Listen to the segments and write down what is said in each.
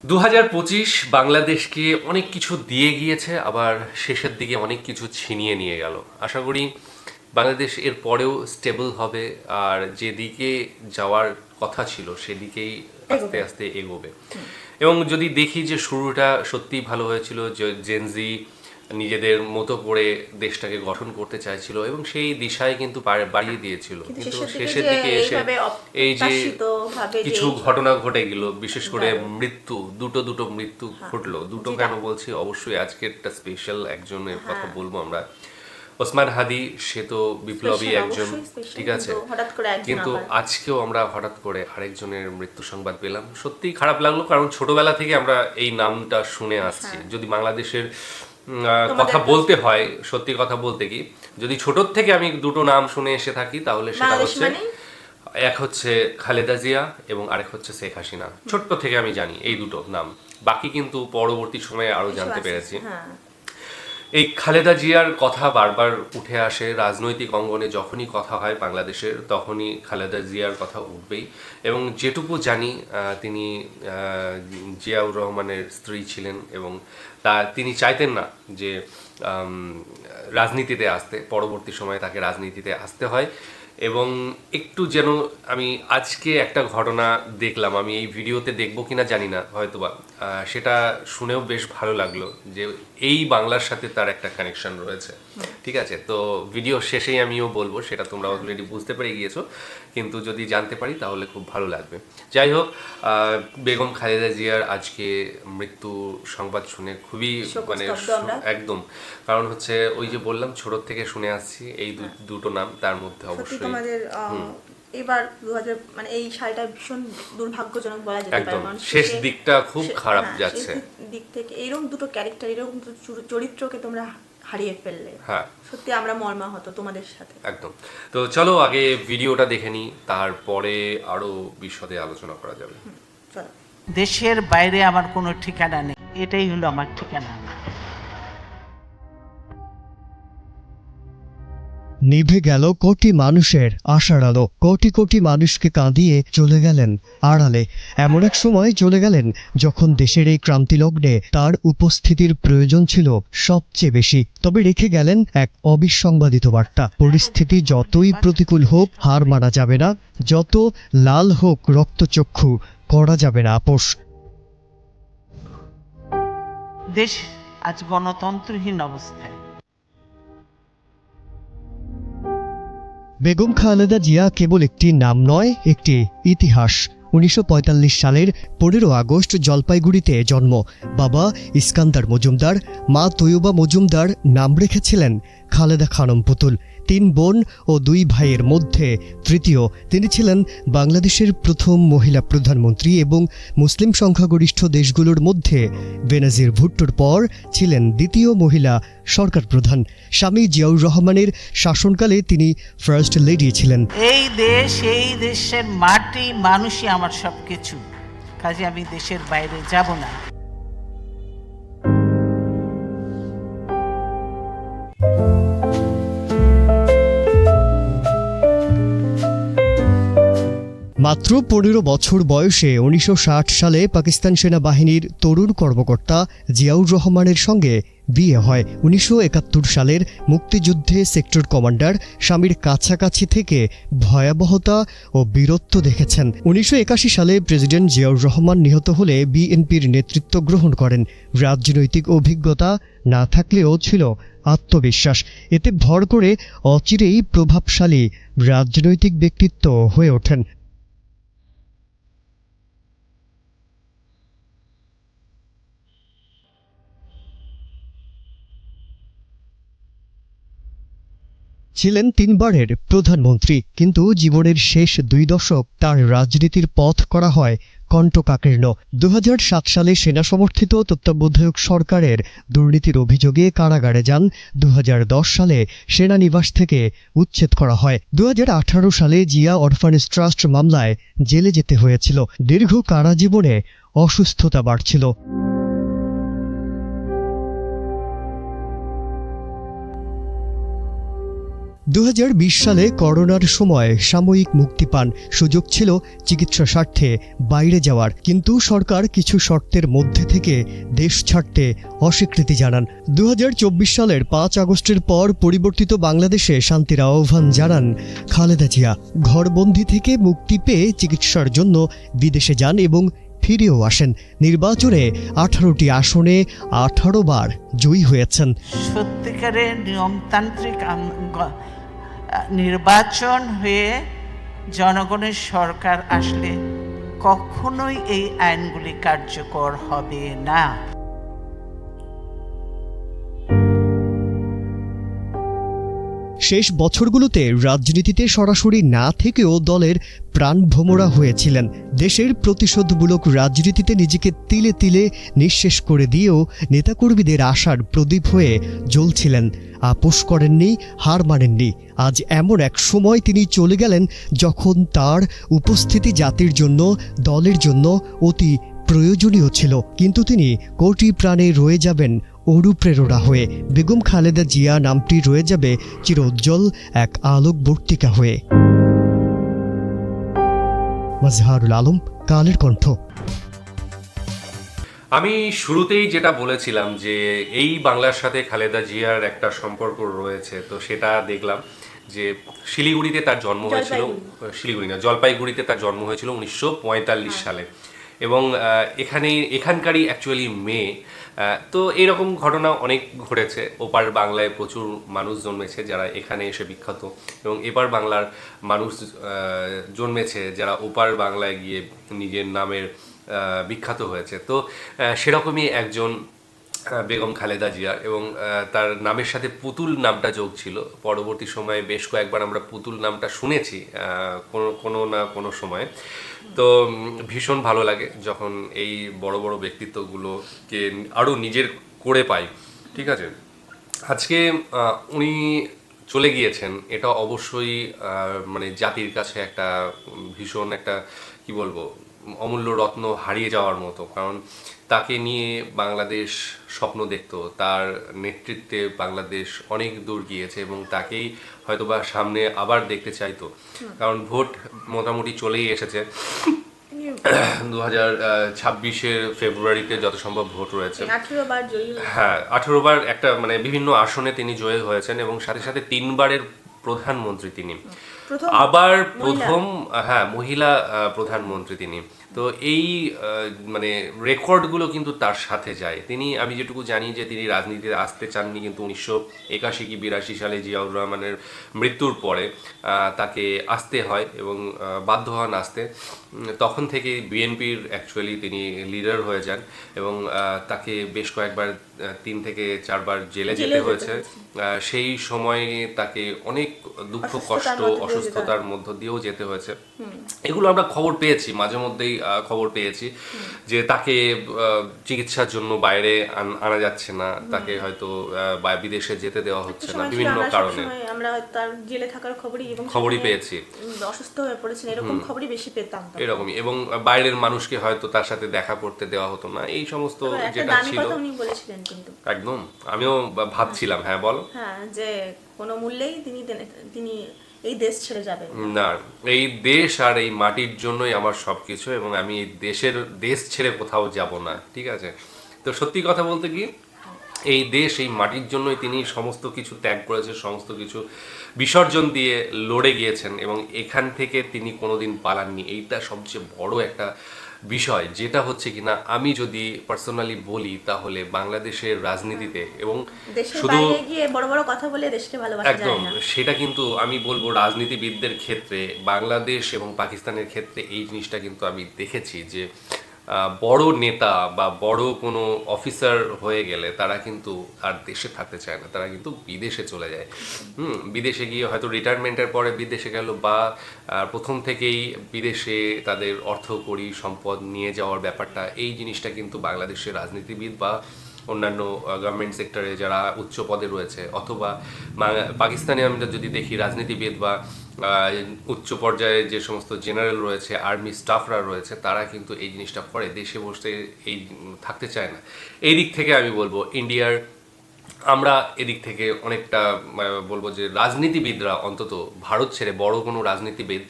2025 বাংলাদেশকে অনেক কিছু দিয়ে গিয়েছে, আবার শেষের দিকে অনেক কিছু ছিনিয়ে নিয়ে গেল। আশা করি বাংলাদেশ এর পরেও স্টেবল হবে, আর যেদিকে যাওয়ার কথা ছিল সেদিকেই আস্তে আস্তে এগোবে। এবং যদি দেখি যে শুরুটা সত্যিই ভালো হয়েছিল, যে জেনজি নিজেদের মতো করে দেশটাকে গঠন করতে চাইছিল এবং সেই দিশায় কিন্তু বাড়িয়ে দিয়েছিল, কিন্তু শেষের দিকে এসে এই যে কিছু ঘটনা ঘটে গেল, বিশেষ করে মৃত্যু, দুটো মৃত্যু ঘটলো। দুটো কেন বলছি, অবশ্যই আজকেরটা স্পেশাল একজনের কথা বলবো আমরা। ওসমান হাদি, সে তো বিপ্লবী একজন, ঠিক আছে, কিন্তু আজকেও আমরা হঠাৎ করে আরেকজনের মৃত্যু সংবাদ পেলাম। সত্যি খারাপ লাগলো, কারণ ছোটবেলা থেকে আমরা এই নামটা শুনে আসছি। যদি বাংলাদেশের কথা বলতে হয়, সত্যি কথা বলতে কি, যদি ছোট থেকে আমি দুটো নাম শুনে এসে থাকি, তাহলে সেটা হচ্ছে, এক হচ্ছে খালেদা জিয়া এবং আরেক হচ্ছে শেখ হাসিনা। ছোট্ট থেকে আমি জানি এই দুটো নাম, বাকি কিন্তু পরবর্তী সময়ে আরো জানতে পেরেছি। এই খালেদা জিয়ার কথা বারবার উঠে আসে রাজনৈতিক অঙ্গনে, যখনই কথা হয় বাংলাদেশের তখনই খালেদা জিয়ার কথা উঠবেই। এবং যেটুকু জানি, তিনি জিয়াউর রহমানের স্ত্রী ছিলেন এবং তিনি চাইতেন না যে রাজনীতিতে আসতে, পরবর্তী সময়ে তাকে রাজনীতিতে আসতে হয়। এবং একটু যেন, আমি আজকে একটা ঘটনা দেখলাম, আমি এই ভিডিওতে দেখবো কিনা জানি না, হয়তোবা সেটা শুনেও বেশ ভালো লাগলো যে এই বাংলার সাথে তার একটা কানেকশন রয়েছে। ঠিক আছে, তো ভিডিও শেষেই আমিও বলবো, সেটা তোমরা অলরেডি বুঝতে পেরে গিয়েছো, কিন্তু যদি জানতে পারি তাহলে খুব ভালো লাগবে। যাই হোক, বেগম খালেদা জিয়ার আজকে মৃত্যু সংবাদ শুনে খুবই একদম, কারণ হচ্ছে ওই যে বললাম ছোট থেকে শুনে আসছি এই দুটো নাম, তার মধ্যে অবশ্যই এবার 2000 মানে এই সালটা ভীষণ দুর্ভাগ্যজনক বলা যেতে পারে, একদম শেষ দিকটা খুব খারাপ যাচ্ছে। দিক থেকে এরকম দুটো ক্যারেক্টার, এরকম চরিত্রকে তোমরা হারিয়ে ফেললে, হ্যাঁ সত্যি আমরা মর্মাহত তোমাদের সাথে। একদম। তো চলো আগে ভিডিওটা দেখে নিই, তারপরে আরো বিশদে আলোচনা করা যাবে। চলো। দেশের বাইরে আমার কোনো ঠিকানা নেই, এটাই হলো আমার ঠিকানা। নিভে গেল কোটি মানুষের আশার আলো, কোটি কোটি মানুষকে কাঁদিয়ে চলে গেলেন আড়ালে। এমন এক সময় চলে গেলেন যখন দেশের এই ক্রান্তিলগ্নে তার উপস্থিতির প্রয়োজন ছিল সবচেয়ে বেশি। তবে রেখে গেলেন এক অবিসংবাদিত বার্তা। পরিস্থিতি যতই প্রতিকূল হোক, হার মানা যাবে না, যত লাল হোক রক্তচক্ষু, করা যাবে না আপোষ। দেশ আজ গণতন্ত্রহীন অবস্থায়। বেগম খালেদা জিয়া কেবল একটি নাম নয়, একটি ইতিহাস। 1945 সালের 15 আগস্ট জলপাইগুড়িতে জন্ম। বাবা ইস্কান্দার মজুমদার, মা তৈয়বা মজুমদার নাম রেখেছিলেন খালেদা খানম পুতুল। 3 বোন ও 2 ভাইয়ের মধ্যে তৃতীয়। তিনি ছিলেন বাংলাদেশের প্রথম মহিলা প্রধানমন্ত্রী এবং মুসলিম সংখ্যাগরিষ্ঠ দেশগুলোর মধ্যে বেনাজির ভুট্টোর পর ছিলেন দ্বিতীয় মহিলা সরকার প্রধান। স্বামী জিয়াউর রহমানের শাসনকালে তিনি ফার্স্ট লেডি ছিলেন। এই দেশ, এই দেশের মাটি, মানুষই আমার সবকিছু, কাজে আমি দেশের বাইরে যাব না। মাত্র 15 বছর বয়সে 1960 সালে পাকিস্তান সেনাবাহিনীর তরুণ কর্মকর্তা জিয়াউর রহমানের সঙ্গে বিয়ে হয়। 1971 সালের মুক্তিযুদ্ধে সেক্টর কমান্ডার, স্বামীর কাছাকাছি থেকে ভয়াবহতা ও বীরত্ব দেখেছেন। 1981 সালে প্রেসিডেন্ট জিয়াউর রহমান নিহত হলে বিএনপির নেতৃত্ব গ্রহণ করেন। রাজনৈতিক অভিজ্ঞতা না থাকলেও ছিল আত্মবিশ্বাস। এতে ভর করে অচিরেই প্রভাবশালী রাজনৈতিক ব্যক্তিত্ব হয়ে ওঠেন। ছিলেন 3 বারের প্রধানমন্ত্রী, কিন্তু জীবনের শেষ 2 দশক তার রাজনীতির পথ করা হয় কণ্টকাকীর্ণ। 2007 সালে সেনা সমর্থিত তত্ত্বাবধায়ক সরকারের দুর্নীতির অভিযোগে কারাগারে যান। 2010 সালে সেনানিবাস থেকে উচ্ছেদ করা হয়। 2018 সালে জিয়া অরফানেজ ট্রাস্ট মামলায় জেলে যেতে হয়েছিল। দীর্ঘ কারাজীবনে অসুস্থতা বাড়ছিল। 2020 সালে করোনার সময় সাময়িক মুক্তি পান। সুযোগ ছিল চিকিৎসা স্বার্থে বাইরে যাওয়ার, কিন্তু সরকার কিছু শর্তের মধ্যে থেকে দেশ ছাড়তে অস্বীকৃতি জানান। 2024 সালের 5 আগস্টের পর পরিবর্তিত বাংলাদেশে শান্তির আহ্বান জানান খালেদা জিয়া। ঘরবন্দি থেকে মুক্তি পেয়ে চিকিৎসার জন্য বিদেশে যান এবং ফিরেও আসেন। নির্বাচনে 18টি আসনে 18 বার জয়ী হয়েছেন। সত্যিকারের নিয়মতান্ত্রিক নির্বাচন হয়ে জনগণের সরকার আসলে কখনোই এই আইনগুলি কার্যকর হবে না। শেষ বছরগুলোতে রাজনীতিতে সরাসরি না থেকেও দলের প্রাণভোমরা হয়েছিলেন। দেশের প্রতিশোধমূলক রাজনীতিতে নিজেকে তিলে তিলে নিঃশেষ করে দিয়েও নেতাকর্মীদের আশার প্রদীপ হয়ে জ্বলছিলেন। আপোষ করেননি, হার মানেননি। আজ এমন এক সময় তিনি চলে গেলেন যখন তার উপস্থিতি জাতির জন্য, দলের জন্য অতি প্রয়োজনীয় ছিল, কিন্তু তিনি কোটি প্রাণে রয়ে যাবেন অনুপ্রেরণা হয়ে। বেগম খালেদা জিয়া নামটি রয়ে যাবে চিরোজ্জ্বল এক আলোকবর্তিকা হয়ে। মাজহারুল আলম, কালের কণ্ঠ। আমি শুরুতেই যেটা বলেছিলাম যে এই বাংলার সাথে খালেদা জিয়ার একটা সম্পর্ক রয়েছে, তো সেটা দেখলাম যে শিলিগুড়িতে তার জন্ম হয়েছিল। শিলিগুড়ি না, জলপাইগুড়িতে তার জন্ম হয়েছিল 1945 সালে, এবং এখানকারই অ্যাকচুয়ালি মেয়ে। তো এরকম ঘটনা অনেক ঘটেছে। ওপার বাংলায় প্রচুর মানুষ জন্মেছে যারা এখানে এসে বিখ্যাত, এবং এপার বাংলার মানুষ জন্মেছে যারা ওপার বাংলায় গিয়ে নিজের নামের বিখ্যাত হয়েছে। তো সেরকমই একজন বেগম খালেদা জিয়া, এবং তার নামের সাথে পুতুল নামটা যোগ ছিল। পরবর্তী সময়ে বেশ কয়েকবার আমরা পুতুল নামটা শুনেছি কোনো না কোনো সময়। তো ভীষণ ভালো লাগে যখন এই বড় বড় ব্যক্তিত্বগুলোকে আরও নিজের করে পাই। ঠিক আছে, আজকে উনি চলে গিয়েছেন, এটা অবশ্যই মানে জাতির কাছে একটা ভীষণ একটা কি বলবো অমূল্য রত্ন হারিয়ে যাওয়ার মতো। কারণ তাকে নিয়ে বাংলাদেশ স্বপ্ন দেখতো, তার নেতৃত্বে বাংলাদেশ অনেক দূর গিয়েছে, এবং তাকেই হয়তোবা সামনে আবার দেখতে চাইতো। কারণ ভোট মোটামুটি চলেই এসেছে। 2026-এর ফেব্রুয়ারিতে যত সম্ভব ভোট রয়েছে। 18 বার জয়ী। হ্যাঁ, 18 বার একটা মানে বিভিন্ন আসনে তিনি জয়ী হয়েছেন, এবং সাথে সাথে 3 বারের প্রধানমন্ত্রী তিনি। আবার প্রথম মহিলা প্রধানমন্ত্রী তিনি। তো এই মানে রেকর্ডগুলো কিন্তু তার সাথে যায়। আমি যেটুকু জানি যে তিনি রাজনীতিতে আসতে চাননি, কিন্তু 1981 কি 82 সালে জিয়াউর রহমানের মৃত্যুর পরে তাকে আসতে হয় এবং বাধ্য হন আসতে। তখন থেকে বিএনপির অ্যাকচুয়ালি তিনি লিডার হয়ে যান, এবং তাকে বেশ কয়েকবার 3 থেকে 4 বার জেলে যেতে হয়েছে। সেই সময়ে তাকে অনেক দুঃখ কষ্ট অসুস্থতার মধ্য দিয়েও যেতে হয়েছে। এগুলো আমরা খবর পেয়েছি, মাঝে মধ্যেই খবর পেয়েছি যে তাকে চিকিৎসার জন্য বাইরে আনা যাচ্ছে না, তাকে হয়তো বিদেশে যেতে দেওয়া হচ্ছে না বিভিন্ন কারণে। আমরা তার জেলে থাকার খবরই পেয়েছি, অসুস্থ হয়ে পড়েছেন এরকম খবরই বেশি পেতাম এরকমই। এবং বাইরের মানুষকে হয়তো তার সাথে দেখা করতে দেওয়া হতো না, এই সমস্ত যেটা ছিল। উনি বলেছিলেন কিন্তু একদম আমিও ভাবছিলাম, হ্যাঁ বল। হ্যাঁ, যে কোনো মূল্যেই তিনি এই দেশ ছেড়ে যাবেন না। এই দেশ আর এই মাটির জন্যই আমার সবকিছু, এবং আমি এই দেশ ছেড়ে কোথাও যাব না। ঠিক আছে, তো সত্যি কথা বলতে কি এই দেশ এই মাটির জন্যই তিনি সমস্ত কিছু ত্যাগ করেছেন, সমস্ত কিছু বিসর্জন দিয়ে লড়ে গিয়েছেন, এবং এখান থেকে তিনি কোনোদিন পালাননি। এইটা সবচেয়ে বড় একটা বিষয়, যেটা হচ্ছে কিনা আমি যদি পার্সোনালি বলি তাহলে বাংলাদেশের রাজনীতিতে এবং শুধু বড় বড় কথা বলে দেশকে ভালোবাসা যায় না, একদম সেটা কিন্তু আমি বলবো রাজনীতিবিদদের ক্ষেত্রে বাংলাদেশ এবং পাকিস্তানের ক্ষেত্রে এই জিনিসটা কিন্তু আমি দেখেছি যে বড় নেতা বা বড় কোনো অফিসার হয়ে গেলে তারা কিন্তু আর দেশে থাকতে চায় না, তারা কিন্তু বিদেশে চলে যায়। বিদেশে গিয়ে হয়তো রিটায়ারমেন্টের পরে বিদেশে গেল, বা প্রথম থেকেই বিদেশে তাদের অর্থকড়ি সম্পদ নিয়ে যাওয়ার ব্যাপারটা, এই জিনিসটা কিন্তু বাংলাদেশের রাজনীতিবিদ বা অন্যান্য গভর্নমেন্ট সেক্টরে যারা উচ্চ পদে রয়েছে, অথবা পাকিস্তানে আমরা যদি দেখি রাজনীতিবিদ বা উচ্চ পর্যায়ে যে সমস্ত জেনারেল রয়েছে, আর্মি স্টাফরা রয়েছে, তারা কিন্তু এই জিনিসটা করে দেশে বসে এই থাকতে চায় না। এই দিক থেকে আমি বলবো ইন্ডিয়ার আমরা এদিক থেকে অনেকটা বলবো যে রাজনীতিবিদরা অন্তত ভারত ছেড়ে, বড় কোনো রাজনীতিবিদ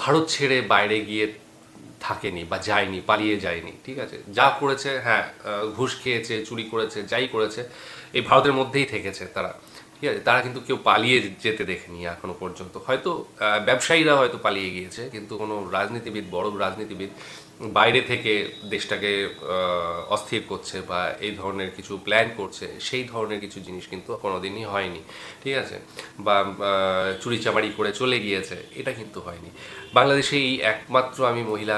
ভারত ছেড়ে বাইরে গিয়ে থাকেনি বা যায়নি, পালিয়ে যায়নি, ঠিক আছে? যা করেছে, হ্যাঁ, ঘুষ খেয়েছে, চুরি করেছে, যাই করেছে, এই ভারতের মধ্যেই থেকেছে তারা, ঠিক আছে? তারা কিন্তু কেউ পালিয়ে যেতে দেখেনি এখনো পর্যন্ত। হয়তো ব্যবসায়ীরা হয়তো পালিয়ে গিয়েছে, কিন্তু কোনো রাজনীতিবিদ, বড় রাজনীতিবিদ বাইরে থেকে দেশটাকে অস্থির করছে বা এই ধরনের কিছু প্ল্যান করছে, সেই ধরনের কিছু জিনিস কিন্তু কোনোদিনই হয়নি, ঠিক আছে? বা চুরিচামারি করে চলে গিয়েছে, এটা কিন্তু হয়নি। বাংলাদেশে এই একমাত্র আমি মহিলা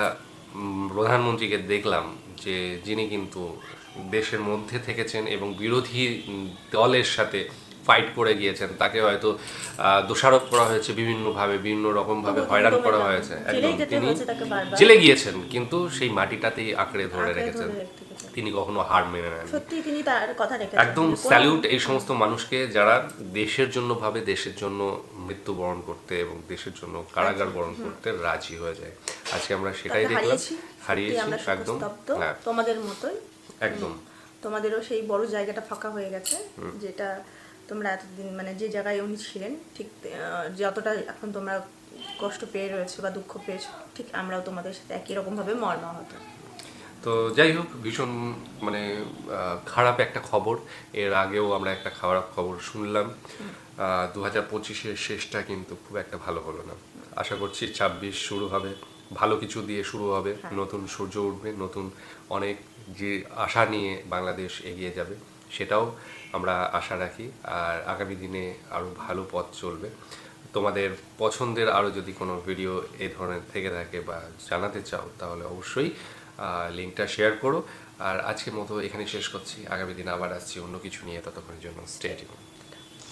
প্রধানমন্ত্রীকে দেখলাম যে যিনি কিন্তু দেশের মধ্যে থেকেছেন এবং বিরোধী দলের সাথে ফাইট করে গিয়েছেন। তাকে হয়তো দোষারোপ করা হয়েছে বিভিন্নভাবে, বিভিন্ন রকমভাবে হয়রান করা হয়েছে, একদম তিনি জেলে গিয়েছেন, কিন্তু সেই মাটিটাতেই আঁকড়ে ধরে রেখেছেন। তিনি কখনো হার মেনে নেন। সত্যি তিনি তার কথা রেখেছেন। একদম স্যালিউট এই সমস্ত মানুষকে যারা দেশের জন্য ভাবে, দেশের জন্য মৃত্যুবরণ করতে এবং দেশের জন্য কারাগার বরণ করতে রাজি হয়ে যায়। আজকে আমরা সেটাই দেখলাম, হারিয়েছি একদম। হ্যাঁ, তোমাদের মতোই একদম তোমাদেরও সেই বড় জায়গাটা ফাঁকা হয়ে গেছে, যেটা তোমরা এতদিন মানে যে জায়গায় উনি ছিলেন, ঠিক যতটা এখন তোমরা কষ্ট পেয়ে রয়েছে বা দুঃখ পেয়েছো, ঠিক আমরাও তোমাদের সাথে একই রকম ভাবে মর্মাহত। তো যাই হোক, ভীষণ মানে খারাপ একটা খবর। এর আগেও আমরা একটা খারাপ খবর শুনলাম। 2025-এর শেষটা কিন্তু খুব একটা ভালো হলো না। আশা করছি 26 শুরু হবে, ভালো কিছু দিয়ে শুরু হবে, নতুন সূর্য উঠবে, নতুন অনেক যে আশা নিয়ে বাংলাদেশ এগিয়ে যাবে, সেটাও আমরা আশা রাখি। আর আগামী দিনে আরও ভালো পথ চলবে। তোমাদের পছন্দের আরও যদি কোনো ভিডিও এই ধরনের থেকে থাকে বা জানাতে চাও, তাহলে অবশ্যই লিঙ্কটা শেয়ার করো। আর আজকের মতো এখানে শেষ করছি, আগামী দিন আবার আসছি অন্য কিছু নিয়ে। ততক্ষণের জন্য স্টে টিউনড।